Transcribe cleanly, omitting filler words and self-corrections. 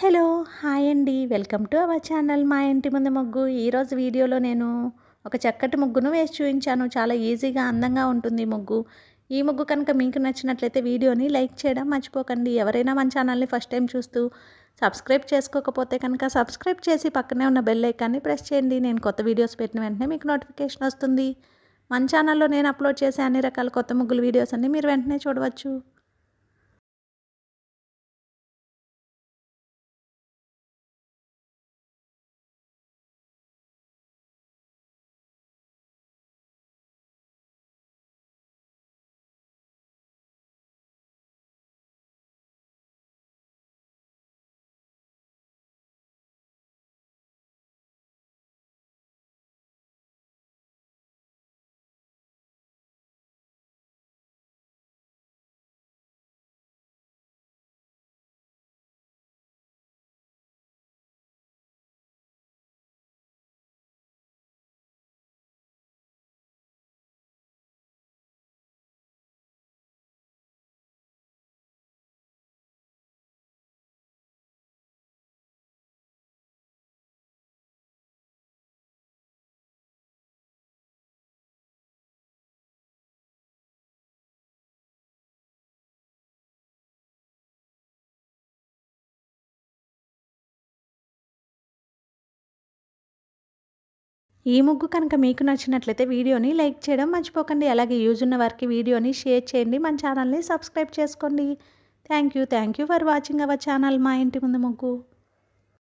Hello! Hi అండి. Welcome to our channel మా ఇంటి ముందు ముగ్గు. ఈరోజు వీడియోలో నేను ఒక చక్కటి ముగ్గును వేసి చూయించాను. చాలా ఈజీగా, అందంగా ఉంటుంది ఈ ముగ్గు. ఈ ముగ్గు కనుక మీకు నచ్చినట్లయితే వీడియోని లైక్ చేయడం మర్చిపోకండి. ఎవరైనా మన ఛానల్ని ఫస్ట్ టైం చూస్తూ సబ్స్క్రైబ్ చేసుకోకపోతే కనుక సబ్స్క్రైబ్ చేసి పక్కనే ఉన్న బెల్ ఐకాన్ని ప్రెస్ చేయండి. నేను కొత్త వీడియోస్ పెట్టిన వెంటనే మీకు నోటిఫికేషన్ వస్తుంది. మన ఛానల్లో నేను అప్లోడ్ చేసే అన్ని రకాల కొత్త ముగ్గుల వీడియోస్ అన్ని మీరు వెంటనే చూడవచ్చు. ఈ ముగ్గు కనుక మీకు నచ్చినట్లయితే వీడియోని లైక్ చేయడం మర్చిపోకండి. అలాగే యూజ్ ఉన్న వారికి వీడియోని షేర్ చేయండి. మన ఛానల్ని సబ్స్క్రైబ్ చేసుకోండి. Thank you for watching our channel మా ఇంటి ముందు ముగ్గు.